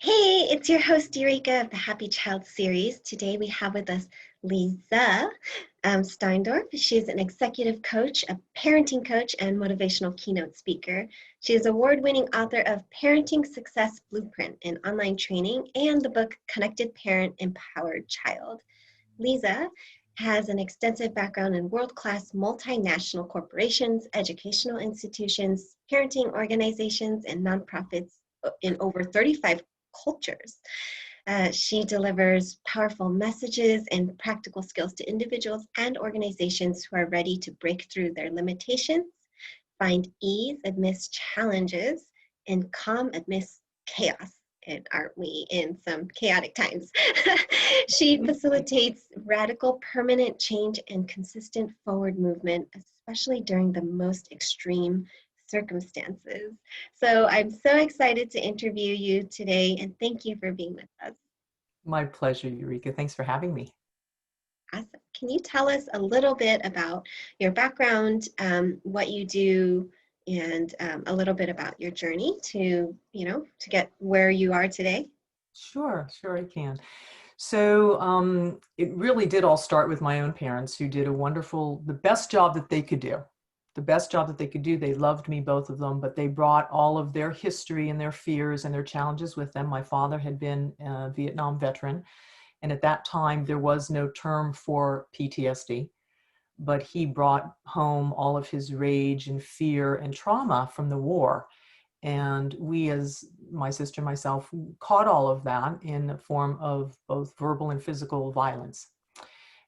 Hey, it's your host Eureka of the Happy Child series. Today we have with us Lisa Steindorf. She's an executive coach, a parenting coach, and motivational keynote speaker. She is award-winning author of Parenting Success Blueprint, an online training, and the book Connected Parent, Empowered Child. Lisa has an extensive background in world-class multinational corporations, educational institutions, parenting organizations, and nonprofits in over 35 cultures. She delivers powerful messages and practical skills to individuals and organizations who are ready to break through their limitations, find ease amidst challenges, and calm amidst chaos. And aren't we in some chaotic times? She facilitates radical, permanent change and consistent forward movement, especially during the most extreme circumstances. So I'm so excited to interview you today, and thank you for being with us. My pleasure, Eureka. Thanks for having me. Awesome. Can you tell us a little bit about your background, what you do, and a little bit about your journey to get where you are today? Sure, I can. So it really did all start with my own parents, who did the best job that they could do. The best job that they could do. They loved me, both of them, but they brought all of their history and their fears and their challenges with them. My father had been a Vietnam veteran, and at that time there was no term for PTSD, but he brought home all of his rage and fear and trauma from the war. And we, as my sister and myself, caught all of that in the form of both verbal and physical violence.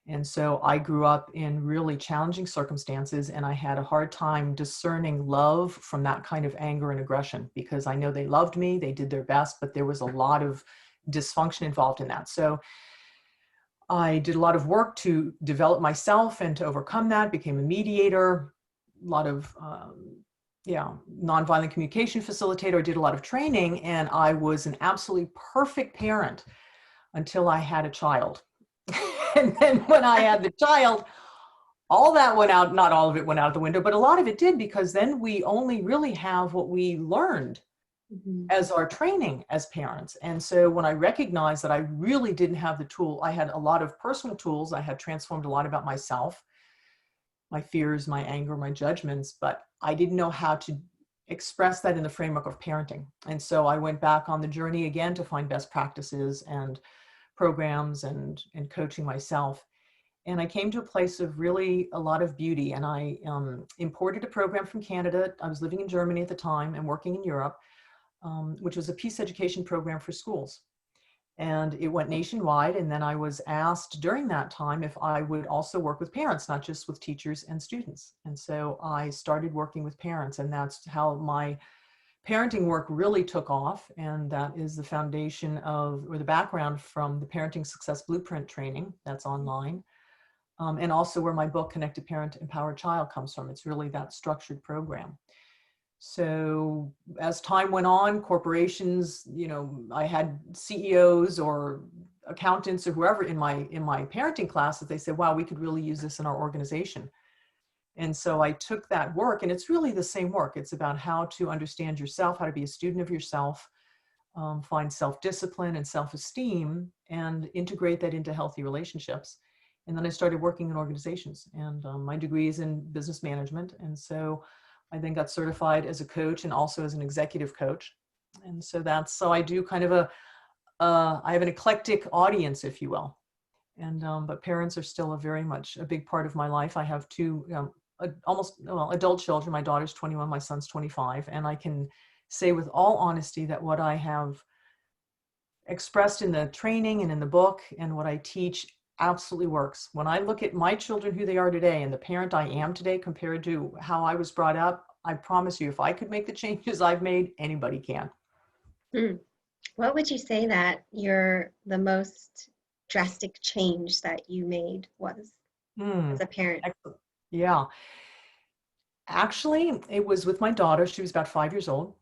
And so I grew up in really challenging circumstances, and I had a hard time discerning love from that kind of anger and aggression, because I know they loved me, they did their best, but there was a lot of dysfunction involved in that. So I did a lot of work to develop myself and to overcome that, became a mediator, a lot of nonviolent communication facilitator, did a lot of training, and I was an absolutely perfect parent until I had a child. And then when I had the child, all that went out, not all of it went out the window, but a lot of it did, because then we only really have what we learned as our training as parents. And so when I recognized that I really didn't have the tool, I had a lot of personal tools. I had transformed a lot about myself, my fears, my anger, my judgments, but I didn't know how to express that in the framework of parenting. And so I went back on the journey again to find best practices and programs and coaching myself. And I came to a place of really a lot of beauty. And I imported a program from Canada. I was living in Germany at the time and working in Europe, which was a peace education program for schools. And it went nationwide. And then I was asked during that time if I would also work with parents, not just with teachers and students. And so I started working with parents, and that's how my parenting work really took off. And that is the foundation or the background from the Parenting Success Blueprint training that's online. And also where my book, Connected Parent, Empowered Child, comes from. It's really that structured program. So as time went on, corporations, I had CEOs or accountants or whoever in my parenting class that they said, wow, we could really use this in our organization. And so I took that work, and it's really the same work. It's about how to understand yourself, how to be a student of yourself, find self-discipline and self-esteem, and integrate that into healthy relationships. And then I started working in organizations, and my degree is in business management. And so I then got certified as a coach and also as an executive coach. And so so I do kind of I have an eclectic audience, if you will. And, but parents are still very much a big part of my life. I have two adult children. My daughter's 21, my son's 25. And I can say with all honesty that what I have expressed in the training and in the book and what I teach absolutely works. When I look at my children, who they are today, and the parent I am today compared to how I was brought up, I promise you, if I could make the changes I've made, anybody can. What would you say that the most drastic change that you made was as a parent? Excellent. Yeah. Actually, it was with my daughter. She was about 5 years old.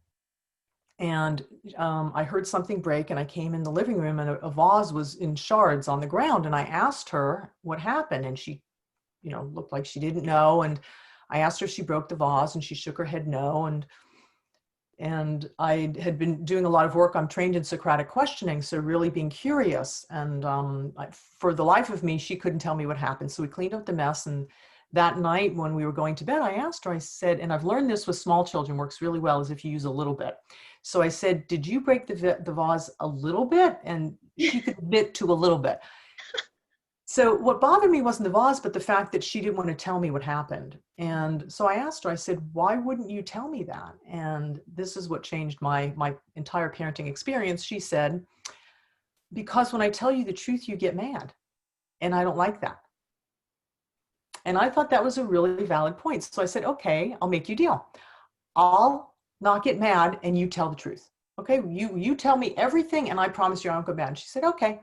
And I heard something break, and I came in the living room, and a vase was in shards on the ground. And I asked her what happened, and she, looked like she didn't know. And I asked her if she broke the vase, and she shook her head no. And And I had been doing a lot of work. I'm trained in Socratic questioning, so really being curious. And for the life of me, she couldn't tell me what happened. So we cleaned up the mess. And that night when we were going to bed, I asked her, I said, and I've learned this with small children, works really well, is if you use a little bit. So I said, did you break the vase a little bit? And she could admit to a little bit. So what bothered me wasn't the vase, but the fact that she didn't want to tell me what happened. And so I asked her, I said, why wouldn't you tell me that? And this is what changed my entire parenting experience. She said, because when I tell you the truth, you get mad. And I don't like that. And I thought that was a really valid point. So I said, okay, I'll make you a deal. I'll not get mad and you tell the truth. Okay, you tell me everything and I promise you I won't get mad. And she said, okay.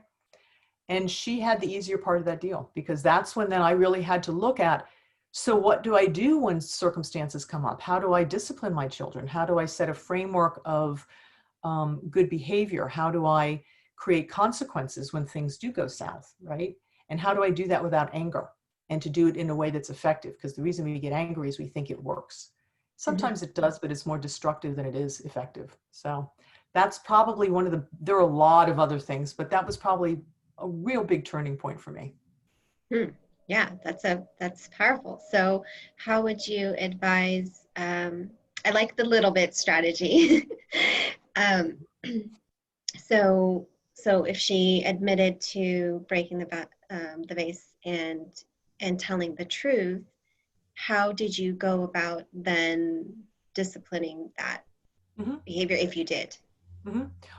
And she had the easier part of that deal, because that's when then I really had to look at, so what do I do when circumstances come up? How do I discipline my children? How do I set a framework of good behavior? How do I create consequences when things do go south, right? And how do I do that without anger and to do it in a way that's effective? Because the reason we get angry is we think it works. Sometimes it does, but it's more destructive than it is effective. So that's probably one of the, there are a lot of other things, but that was probably a real big turning point for me. Yeah, that's powerful. So how would you advise, I like the little bit strategy. um, so if she admitted to breaking the vase and telling the truth, how did you go about then disciplining that behavior if you did?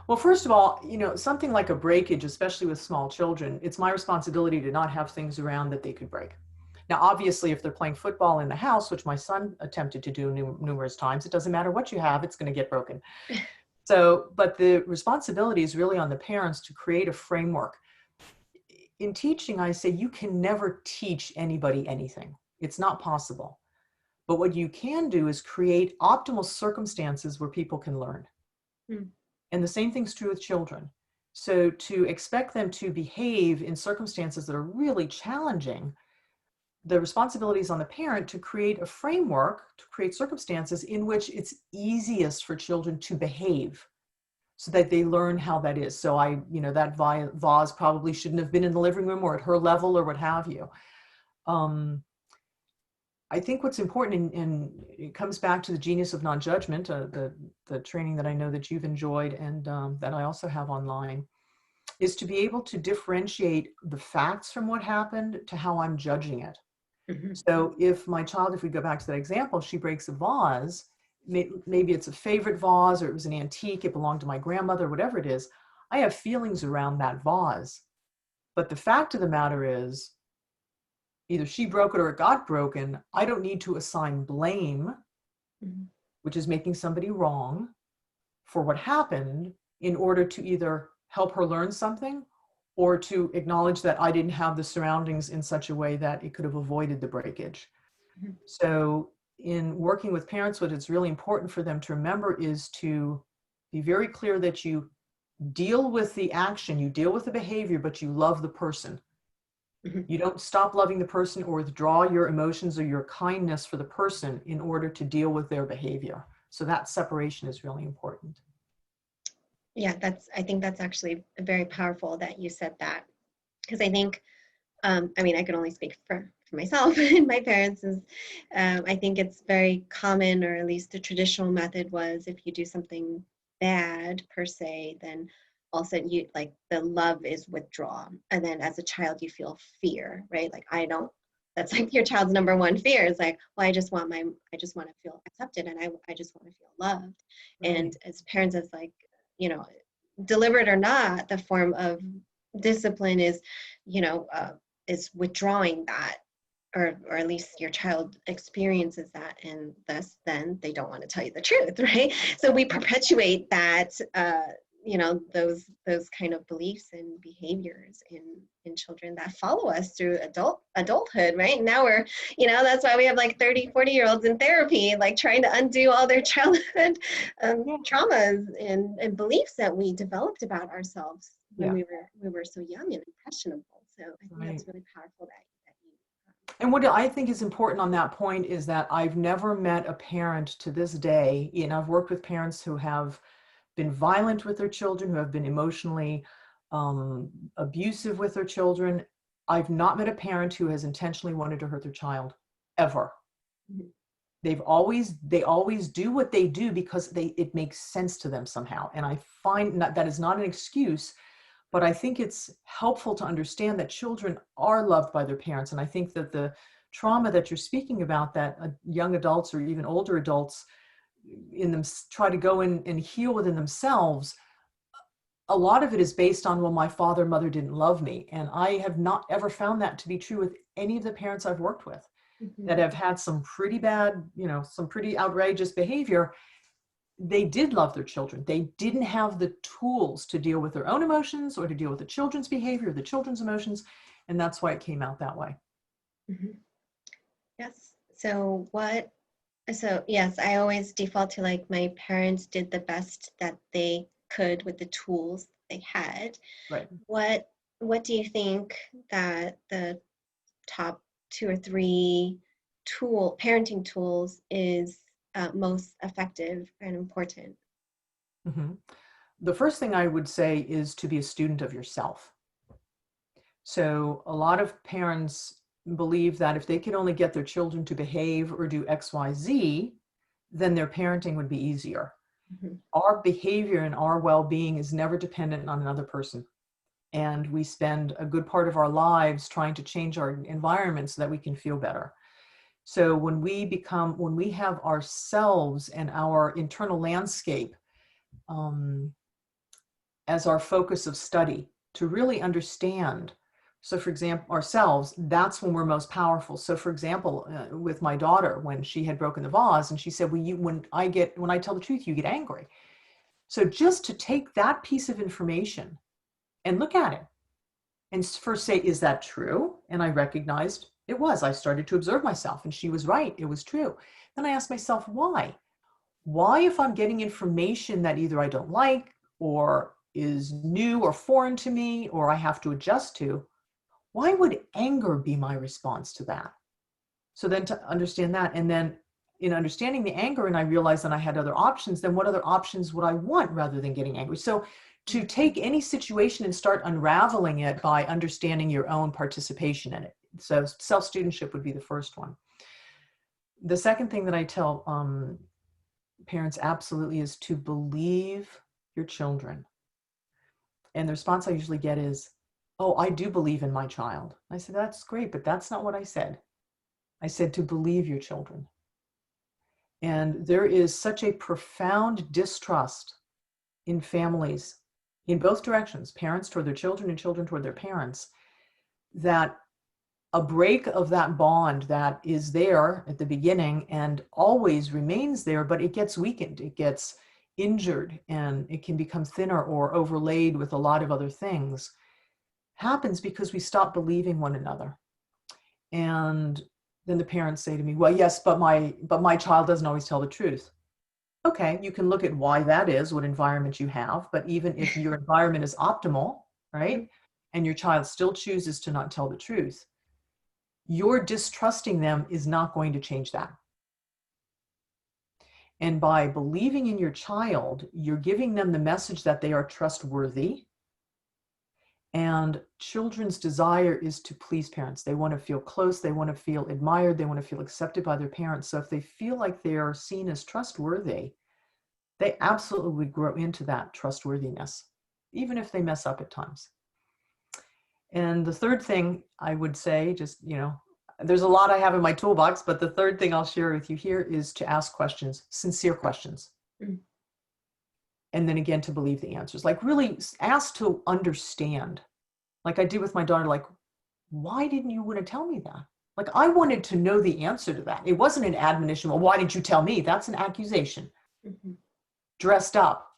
Well, first of all, something like a breakage, especially with small children, it's my responsibility to not have things around that they could break. Now, obviously, if they're playing football in the house, which my son attempted to do numerous times, it doesn't matter what you have, it's going to get broken. So, but the responsibility is really on the parents to create a framework. In teaching, I say you can never teach anybody anything. It's not possible. But what you can do is create optimal circumstances where people can learn. And the same thing's true with children. So to expect them to behave in circumstances that are really challenging, the responsibility is on the parent to create a framework, to create circumstances in which it's easiest for children to behave so that they learn how that is. So that vase probably shouldn't have been in the living room or at her level or what have you. I think what's important, and it comes back to the genius of non-judgment, the training that I know that you've enjoyed and that I also have online, is to be able to differentiate the facts from what happened to how I'm judging it. So if my child, if we go back to that example, she breaks a vase, maybe it's a favorite vase or it was an antique, it belonged to my grandmother, whatever it is, I have feelings around that vase. But the fact of the matter is, either she broke it or it got broken. I don't need to assign blame, which is making somebody wrong, for what happened in order to either help her learn something or to acknowledge that I didn't have the surroundings in such a way that it could have avoided the breakage. So in working with parents, what is really important for them to remember is to be very clear that you deal with the action, you deal with the behavior, but you love the person. You don't stop loving the person or withdraw your emotions or your kindness for the person in order to deal with their behavior. So that separation is really important. Yeah, I think that's actually very powerful that you said that, because I think, I can only speak for myself and my parents is, I think it's very common, or at least the traditional method was, if you do something bad per se, then all of a sudden you, like, the love is withdrawn. And then as a child, you feel fear, right? Like, that's like your child's number one fear is like, well, I just want to feel accepted, and I just want to feel loved. Right. And as parents, it's like, deliberate or not, the form of discipline is, is withdrawing that, or at least your child experiences that, and thus then they don't want to tell you the truth, right? So we perpetuate that, those kind of beliefs and behaviors in children that follow us through adulthood, right? Now we're, that's why we have like 30, 40-year-olds in therapy, like trying to undo all their childhood traumas and beliefs that we developed about ourselves when we were so young and impressionable. So I think that's really powerful that you And what I think is important on that point is that I've never met a parent to this day, I've worked with parents who have been violent with their children, who have been emotionally abusive with their children. I've not met a parent who has intentionally wanted to hurt their child, ever. Mhm. They always do what they do because it makes sense to them somehow. And I find that is not an excuse, but I think it's helpful to understand that children are loved by their parents. And I think that the trauma that you're speaking about, that young adults or even older adults in them try to go in and heal within themselves, a lot of it is based on, well, my father and mother didn't love me. And I have not ever found that to be true with any of the parents I've worked with that Mhm. have had some pretty bad, some pretty outrageous behavior. They did love their children. They didn't have the tools to deal with their own emotions or to deal with the children's behavior, the children's emotions. And that's why it came out that way. Mhm. Yes. So yes, I always default to like my parents did the best that they could with the tools they had. Right. What what do you think that the top two or three parenting tools is most effective and important? Mm-hmm. The first thing I would say is to be a student of yourself. So a lot of parents believe that if they could only get their children to behave or do X, Y, Z, then their parenting would be easier. Mhm. Our behavior and our well-being is never dependent on another person. And we spend a good part of our lives trying to change our environment so that we can feel better. So when we have ourselves and our internal landscape as our focus of study to really understand. So for example, ourselves, that's when we're most powerful. So for example, with my daughter, when she had broken the vase and she said, well, when I tell the truth, you get angry. So just to take that piece of information and look at it and first say, is that true? And I recognized it was. I started to observe myself and she was right. It was true. Then I asked myself, why? Why, if I'm getting information that either I don't like or is new or foreign to me or I have to adjust to, why would anger be my response to that? So then to understand that, and then in understanding the anger, and I realized that I had other options, then what other options would I want rather than getting angry? So to take any situation and start unraveling it by understanding your own participation in it. So self-studentship would be the first one. The second thing that I tell parents absolutely is to believe your children. And the response I usually get is, oh, I do believe in my child. I said, that's great, but that's not what I said. I said to believe your children. And there is such a profound distrust in families in both directions, parents toward their children and children toward their parents, that a break of that bond that is there at the beginning and always remains there, but it gets weakened, it gets injured, and it can become thinner or overlaid with a lot of other things, happens because we stop believing one another. And then the parents say to me, well, yes, but my child doesn't always tell the truth. Okay, you can look at why that is, what environment you have, but even if your environment is optimal, right, and your child still chooses to not tell the truth, your distrusting them is not going to change that. And by believing in your child, you're giving them the message that they are trustworthy. And children's desire is to please parents. They want to feel close. They want to feel admired. They want to feel accepted by their parents. So if they feel like they are seen as trustworthy, they absolutely grow into that trustworthiness, even if they mess up at times. And the third thing I would say, just, there's a lot I have in my toolbox, but the third thing I'll share with you here is to ask questions, sincere questions. Mm. And then again, to believe the answers, like really ask to understand. Like I did with my daughter, like, why didn't you want to tell me that? Like I wanted to know the answer to that. It wasn't an admonition. Well, why didn't you tell me? That's an accusation. Mm-hmm. Dressed up,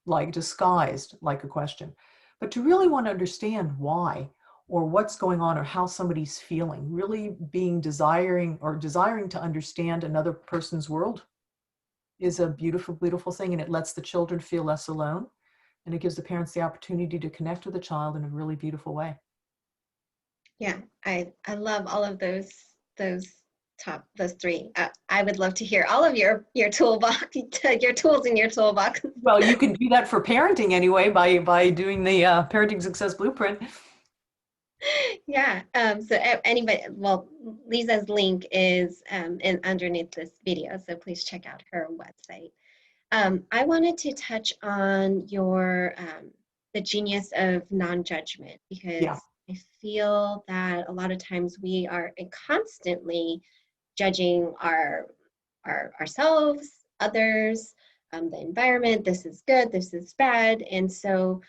like disguised like a question. But to really want to understand why or what's going on or how somebody's feeling, really desiring to understand another person's world is a beautiful, beautiful thing. And it lets the children feel less alone. And it gives the parents the opportunity to connect with the child in a really beautiful way. Yeah, I love all of those those three. I would love to hear all of your toolbox, your tools in your toolbox. Well, you can do that for parenting anyway by doing the Parenting Success Blueprint. Yeah. So anybody, well, Lisa's link is underneath this video, so please check out her website. I wanted to touch on the genius of non-judgment, Yeah. because I feel that a lot of times we are constantly judging ourselves, others, the environment. This is good, this is bad, and so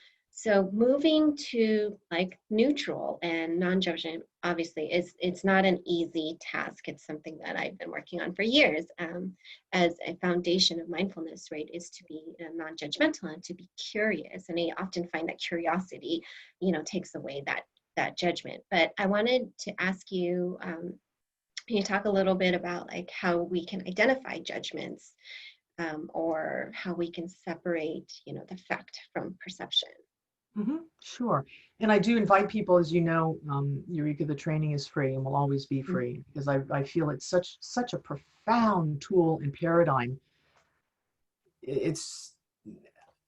moving to like neutral and non-judgment obviously is it's not an easy task. It's something that I've been working on for years, as a foundation of mindfulness, right, is to be non-judgmental and to be curious. And I often find that curiosity, takes away that judgment. But I wanted to ask you, can you talk a little bit about like how we can identify judgments, or how we can separate, the fact from perception? Sure. And I do invite people, as you know, Eureka, the training is free and will always be Mm. free because I feel it's such a profound tool and paradigm. It's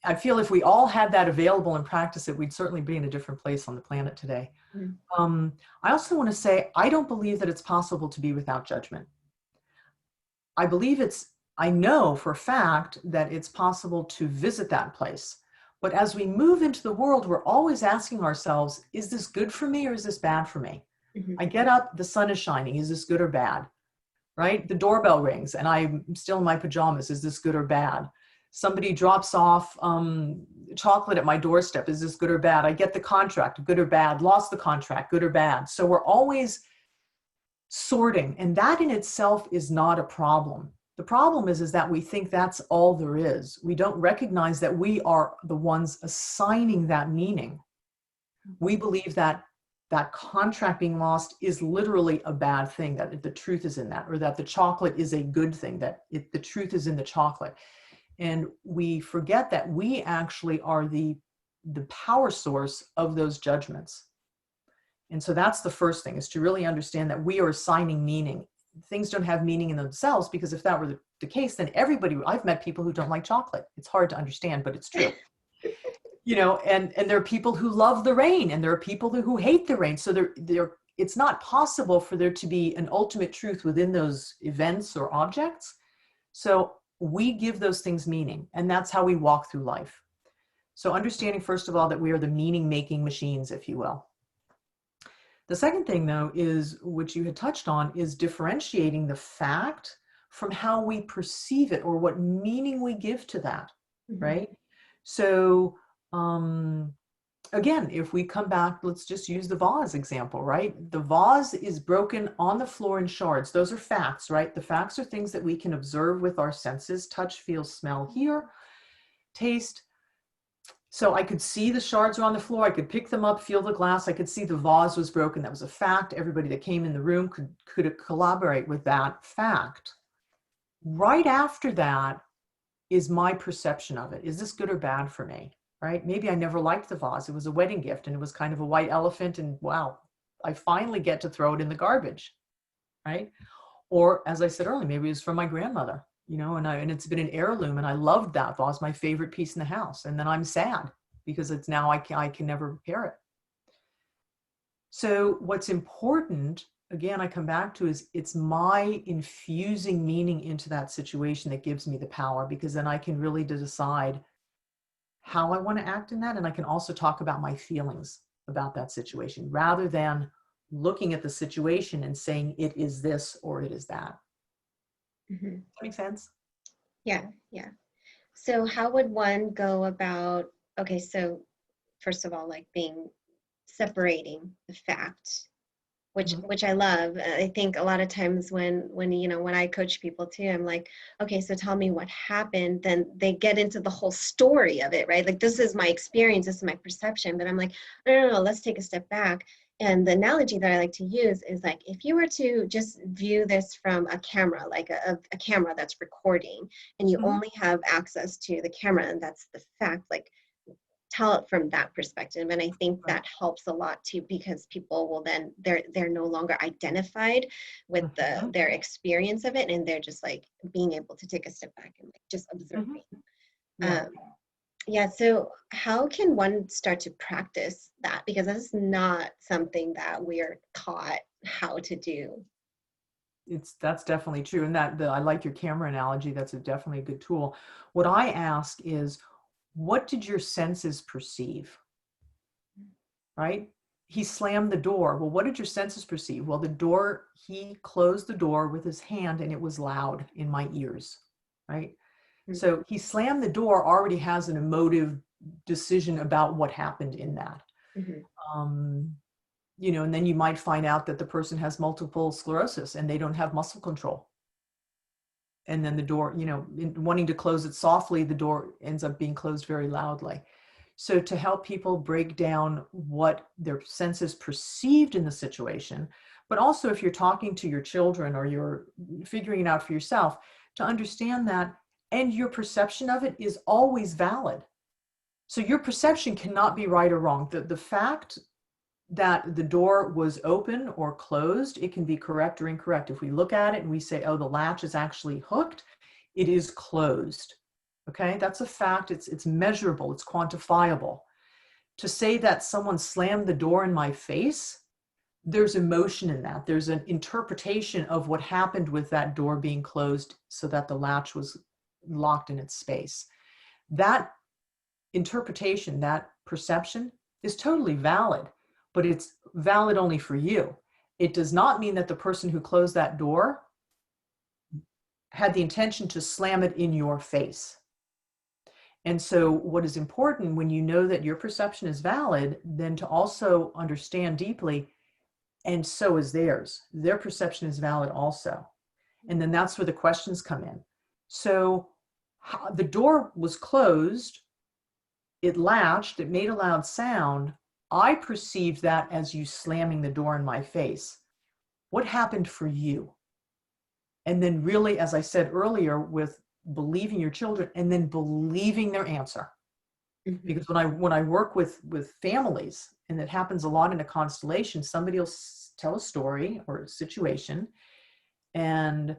I feel if we all had that available and practice it, we'd certainly be in a different place on the planet today. Mm. I also want to say, I don't believe that it's possible to be without judgment. I know for a fact that it's possible to visit that place. But as we move into the world, we're always asking ourselves, is this good for me or is this bad for me? Mhm. I get up, the sun is shining. Is this good or bad? Right? The doorbell rings and I'm still in my pajamas. Is this good or bad? Somebody drops off chocolate at my doorstep. Is this good or bad? I get the contract, good or bad? Lost the contract, good or bad? So we're always sorting, and that in itself is not a problem. The problem is that we think that's all there is. We don't recognize that we are the ones assigning that meaning. We believe that that contract being lost is literally a bad thing, that the truth is in that, or that the chocolate is a good thing, that the truth is in the chocolate. And we forget that we actually are the power source of those judgments. And so that's the first thing, is to really understand that we are assigning meaning. Things don't have meaning in themselves, because if that were the case, then I've met people who don't like chocolate. It's hard to understand, but it's true. And there are people who love the rain and there are people who hate the rain. So it's not possible for there to be an ultimate truth within those events or objects. So we give those things meaning, and that's how we walk through life. So understanding, first of all, that we are the meaning-making machines, if you will. The second thing, though, is, which you had touched on, is differentiating the fact from how we perceive it or what meaning we give to that, Mhm. right? So again, if we come back, let's just use the vase example, right? The vase is broken on the floor in shards. Those are facts, right? The facts are things that we can observe with our senses: touch, feel, smell, hear, taste. So I could see the shards were on the floor. I could pick them up, feel the glass. I could see the vase was broken. That was a fact. Everybody that came in the room could collaborate with that fact. Right after that is my perception of it. Is this good or bad for me? Right? Maybe I never liked the vase. It was a wedding gift and it was kind of a white elephant, and wow, I finally get to throw it in the garbage. Right? Or, as I said earlier, maybe it was from my grandmother, and it's been an heirloom, and I loved that vase, my favorite piece in the house. And then I'm sad because it's now I can never repair it. So what's important, again, I come back to, is it's my infusing meaning into that situation that gives me the power, because then I can really decide how I want to act in that. And I can also talk about my feelings about that situation, rather than looking at the situation and saying it is this or it is that. Mhm. Does that make sense? Yeah, yeah. So how would one go about, okay, so first of all, like separating the fact, Mhm. which I love. I think a lot of times when I coach people too, I'm like, okay, so tell me what happened. Then they get into the whole story of it, right? Like, this is my experience, this is my perception. But I'm like, no, let's take a step back. And the analogy that I like to use is like, if you were to just view this from a camera, like a camera that's recording, and you Mhm. only have access to the camera, and that's the fact, like, tell it from that perspective. And I think Right. that helps a lot too, because people will then, they're no longer identified with Mhm. their experience of it, and they're just like being able to take a step back and like just Mhm. observing. Yeah. um yeah, so how can one start to practice that, because that's not something that we're taught how to do. That's definitely true. And I like your camera analogy. That's definitely a good tool. What I ask is, what did your senses perceive? Right? He slammed the door. Well, what did your senses perceive? Well, he closed the door with his hand and it was loud in my ears. Right? So he slammed the door already has an emotive decision about what happened in that. Mm-hmm. Um, and then you might find out that the person has multiple sclerosis and they don't have muscle control. And then the door, wanting to close it softly, the door ends up being closed very loudly. So to help people break down what their senses perceived in the situation, but also if you're talking to your children or you're figuring it out for yourself, to understand that, and your perception of it is always valid. So your perception cannot be right or wrong. The fact that the door was open or closed, it can be correct or incorrect. If we look at it and we say, oh, the latch is actually hooked, it is closed. Okay, that's a fact. It's measurable, it's quantifiable. To say that someone slammed the door in my face, there's emotion in that. There's an interpretation of what happened with that door being closed so that the latch was locked in its space. That interpretation, that perception is totally valid, but it's valid only for you. It does not mean that the person who closed that door had the intention to slam it in your face. And so what is important when you know that your perception is valid, then to also understand deeply, and so is theirs. Their perception is valid also. And then that's where the questions come in. So the door was closed, it latched, it made a loud sound. I perceived that as you slamming the door in my face. What happened for you? And then really, as I said earlier, with believing your children and then believing their answer. Mm-hmm. Because when I work with families, and it happens a lot in a constellation, somebody will tell a story or a situation, and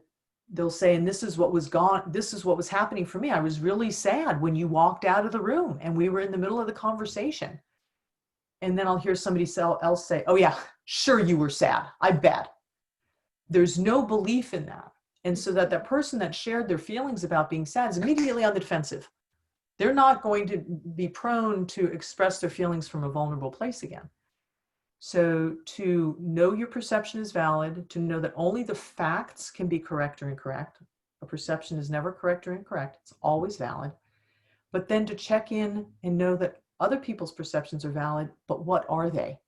they'll say, and this is what was happening for me. I was really sad when you walked out of the room and we were in the middle of the conversation. And then I'll hear somebody else say, oh yeah, sure you were sad, I bet. There's no belief in that. And so that person that shared their feelings about being sad is immediately on the defensive. They're not going to be prone to express their feelings from a vulnerable place again. So to know your perception is valid, to know that only the facts can be correct or incorrect. A perception is never correct or incorrect. It's always valid. But then to check in and know that other people's perceptions are valid, but what are they?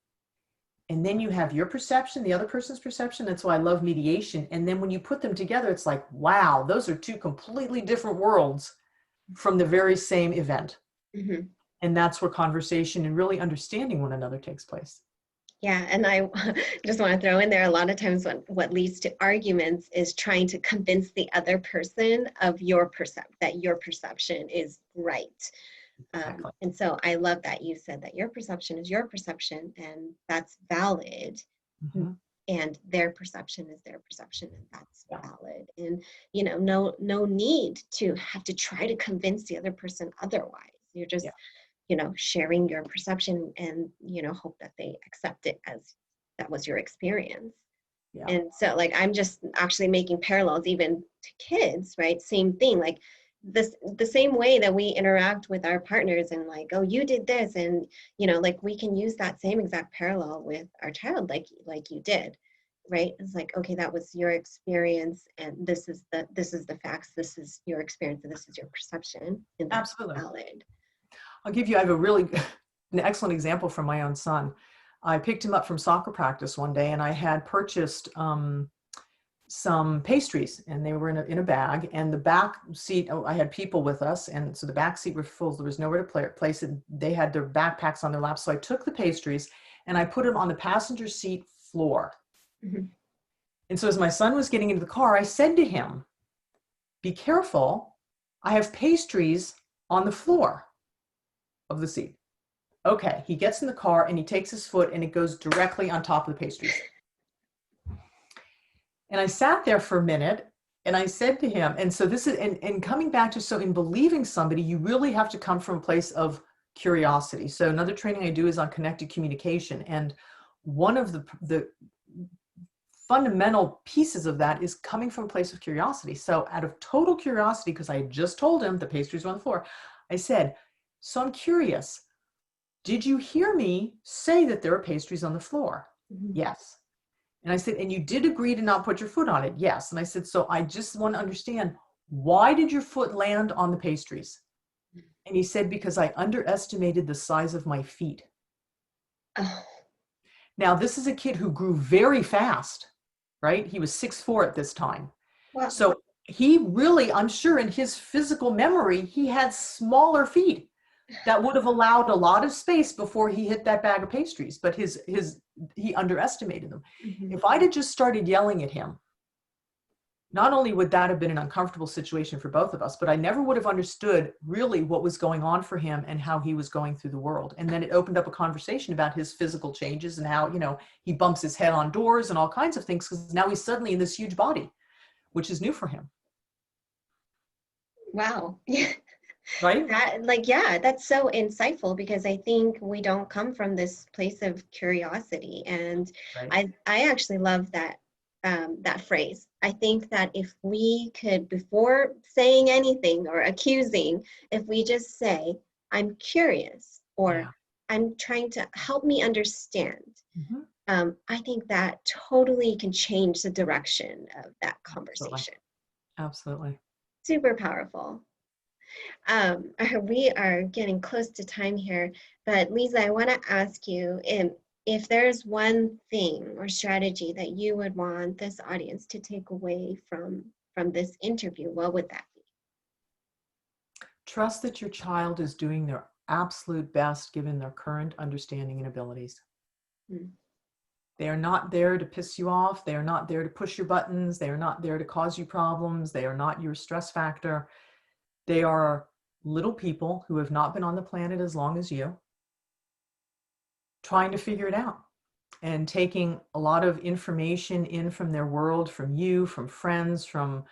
And then you have your perception, the other person's perception. That's why I love mediation. And then when you put them together, it's like, wow, those are two completely different worlds from the very same event. Mm-hmm. And that's where conversation and really understanding one another takes place. Yeah, and I just want to throw in there, a lot of times what leads to arguments is trying to convince the other person of that your perception is right. Exactly. And so I love that you said that your perception is your perception and that's valid. Mm-hmm. And their perception is their perception and that's Yeah. valid. And no need to have to try to convince the other person otherwise. You're just Yeah. sharing your perception and hope that they accept it as that was your experience. Yeah. And so like I'm just actually making parallels even to kids, right? Same thing, like the same way that we interact with our partners and like, oh, you did this, and like we can use that same exact parallel with our child, like you did, right? It's like, okay, that was your experience and this is the facts, this is your experience, and this is your perception, and that's Absolutely. valid. I have a really an excellent example from my own son. I picked him up from soccer practice one day and I had purchased some pastries and they were in a bag, and the back seat, I had people with us, and so the back seat was full. There was nowhere to place it. They had their backpacks on their laps. So I took the pastries and I put them on the passenger seat floor. Mm-hmm. And so as my son was getting into the car, I said to him, be careful. I have pastries on the floor of the seat. Okay, he gets in the car and he takes his foot and it goes directly on top of the pastries. And I sat there for a minute and I said to him, and so this is, and coming back to, so in believing somebody, you really have to come from a place of curiosity. So another training I do is on connected communication. And one of the fundamental pieces of that is coming from a place of curiosity. So out of total curiosity, because I had just told him the pastries were on the floor, I said, so I'm curious, did you hear me say that there are pastries on the floor? Mm-hmm. Yes. And I said, and you did agree to not put your foot on it? Yes. And I said, so I just want to understand, why did your foot land on the pastries? And he said, because I underestimated the size of my feet. Oh, Now, this is a kid who grew very fast, right? He was 6'4" at this time. wow. So he really, I'm sure in his physical memory, he had smaller feet that would have allowed a lot of space before he hit that bag of pastries, but he underestimated them. Mm-hmm. If I'd have just started yelling at him, not only would that have been an uncomfortable situation for both of us, but I never would have understood really what was going on for him and how he was going through the world. And then it opened up a conversation about his physical changes and how, he bumps his head on doors and all kinds of things because now he's suddenly in this huge body, which is new for him. Wow. Right? Yeah, that's so insightful because I think we don't come from this place of curiosity. And Right. I actually love that phrase. I think that if we could, before saying anything or accusing, if we just say, I'm curious, or Yeah. I'm trying to help me understand, Mm-hmm. I think that totally can change the direction of that Absolutely. conversation. Absolutely. Super powerful. We are getting close to time here, but Lisa, I want to ask you if there's one thing or strategy that you would want this audience to take away from this interview, what would that be? Trust that your child is doing their absolute best given their current understanding and abilities. Mm. They are not there to piss you off. They are not there to push your buttons. They are not there to cause you problems. They are not your stress factor. They are little people who have not been on the planet as long as you, trying to figure it out and taking a lot of information in from their world, from you, from friends, from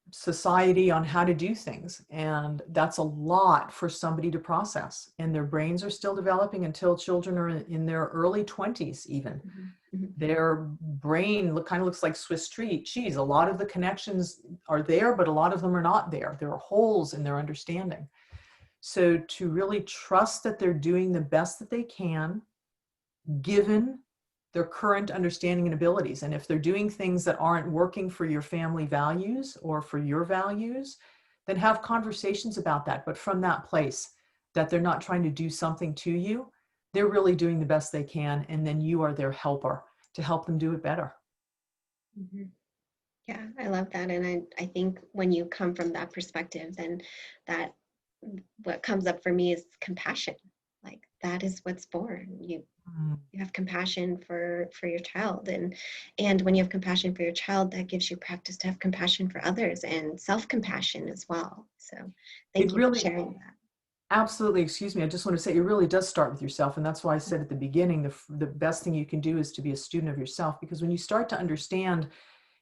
society on how to do things. And that's a lot for somebody to process. And their brains are still developing until children are in their early 20s even. Mm-hmm. Mm-hmm. Their brain kind of looks like Swiss cheese. A lot of the connections are there, but a lot of them are not there. There are holes in their understanding. So to really trust that they're doing the best that they can, given their current understanding and abilities. And if they're doing things that aren't working for your family values or for your values, then have conversations about that. But from that place that they're not trying to do something to you, they're really doing the best they can. And then you are their helper to help them do it better. Mm-hmm. Yeah, I love that. And I think when you come from that perspective, then that what comes up for me is compassion. Like that is what's born. You have compassion for your child, and when you have compassion for your child, that gives you practice to have compassion for others and self-compassion as well. So It thank you for really, sharing that. absolutely, excuse me, I just want to say it really does start with yourself. And that's why I said at the beginning, the best thing you can do is to be a student of yourself, because when you start to understand,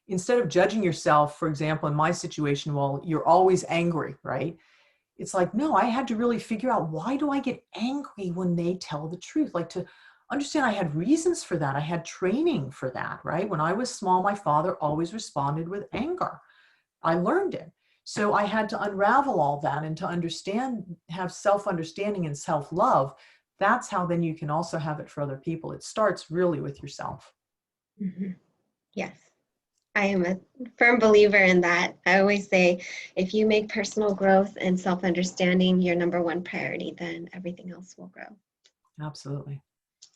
instead of judging yourself, for example, in my situation, well, you're always angry, right? It's like, no, I had to really figure out, why do I get angry when they tell the truth? Like, to understand I had reasons for that. I had training for that, right? When I was small, my father always responded with anger. I learned it. So I had to unravel all that and to understand, have self-understanding and self-love. That's how then you can also have it for other people. It starts really with yourself. Mm-hmm. Yes, I am a firm believer in that. I always say, if you make personal growth and self-understanding your number one priority, then everything else will grow. Absolutely.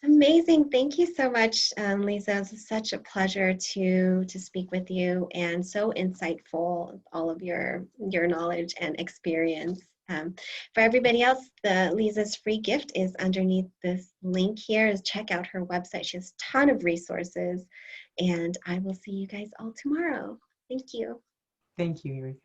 Amazing. Thank you so much, Lisa. It was such a pleasure to speak with you, and so insightful, all of your knowledge and experience. For everybody else, Lisa's free gift is underneath this link here. Is check out her website. She has a ton of resources, and I will see you guys all tomorrow. Thank you. Thank you, Eureka.